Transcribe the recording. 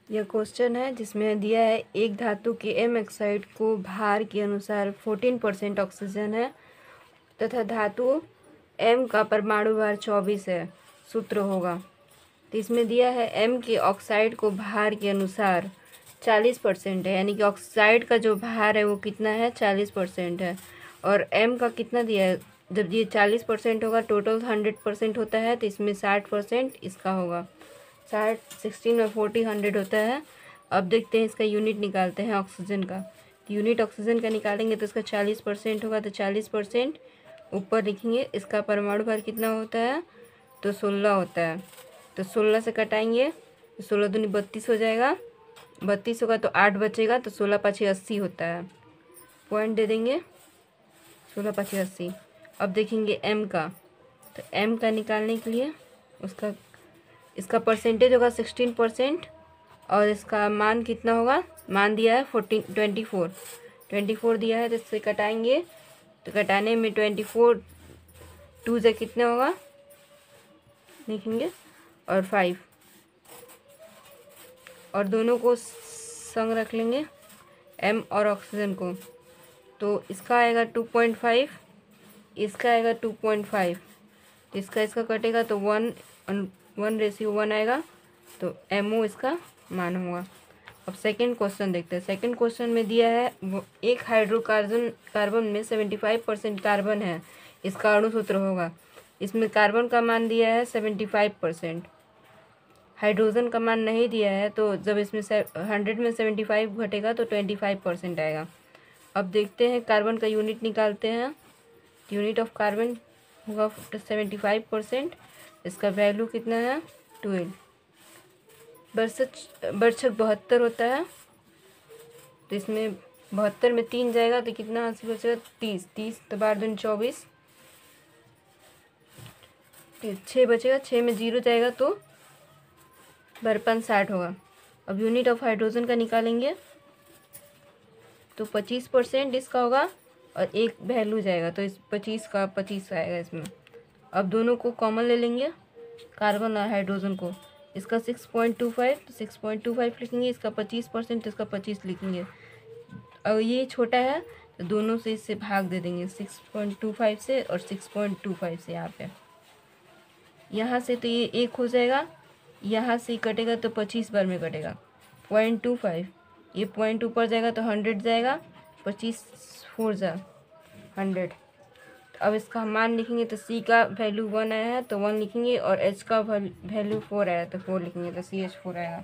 यह क्वेश्चन है जिसमें दिया है एक धातु के एम ऑक्साइड को भार के अनुसार 14% ऑक्सीजन है तथा धातु एम का परमाणु भार 24 है, सूत्र होगा। तो इसमें दिया है एम के ऑक्साइड को भार के अनुसार 40% है, यानी कि ऑक्साइड का जो भार है वो कितना है 40% है। और एम का कितना दिया है, जब ये 40% होगा टोटल 100% होता है तो इसमें 60% इसका होगा। 60 16 और 40 100 होता है। अब देखते हैं इसका यूनिट निकालते हैं ऑक्सीजन का। तो यूनिट ऑक्सीजन का निकालेंगे तो इसका 40% होगा, तो 40% ऊपर लिखेंगे। इसका परमाणु भार कितना होता है तो 16 होता है, तो 16 से कटाएंगे तो 16 दूनी 32 हो जाएगा। 32 होगा तो 8 बचेगा, तो 16 पाँच 80 होता है। पॉइंट दे देंगे 16 पाँच 80। अब देखेंगे एम का, तो एम का निकालने के लिए इसका परसेंटेज होगा 16% और इसका मान कितना होगा, मान दिया है 24 दिया है। तो इससे कटाएंगे तो कटाने में 24 2 से कितना होगा लिखेंगे और 5 और दोनों को संग रख लेंगे एम और ऑक्सीजन को। तो इसका आएगा 2.5, इसका आएगा 2.5, तो इसका कटेगा तो 1:1 आएगा, तो एमओ इसका मान होगा। अब सेकंड क्वेश्चन देखते हैं। सेकंड क्वेश्चन में दिया है एक कार्बन में 75% कार्बन है, इसका अणु सूत्र होगा। इसमें कार्बन का मान दिया है 75%, हाइड्रोजन का मान नहीं दिया है, तो जब इसमें 100 में 75 घटेगा तो 25% आएगा। अब देखते हैं कार्बन का यूनिट निकालते हैं। यूनिट ऑफ कार्बन होगा 75%, इसका वैल्यू कितना है 12। बरछक 72 होता है, तो इसमें 72 में 3 जाएगा तो कितना हासिल बचेगा 30 तो 12 दूनी 24, 6 बचेगा, 6 में 0 जाएगा तो 52 60 होगा। अब यूनिट ऑफ हाइड्रोजन का निकालेंगे तो 25% इसका होगा और एक वैल्यू जाएगा, तो इस 25 का 25 आएगा इसमें। अब दोनों को कॉमन ले लेंगे, कार्बन और हाइड्रोजन को। इसका 6.25 तो 6.25 लिखेंगे, इसका 25% इसका 25 लिखेंगे। और ये छोटा है तो दोनों से इससे भाग दे देंगे, 6.25 से और 6.25 से। यहाँ से तो ये 1 हो जाएगा, यहाँ से कटेगा तो 25 बार में कटेगा। 0.25 ये पॉइंट ऊपर जाएगा तो 100 जाएगा, 25 4 जा 100। अब इसका मान लिखेंगे तो C का वैल्यू 1 आया है तो 1 लिखेंगे और H का वैल्यू 4 आया है तो 4 लिखेंगे, तो CH4 आएगा।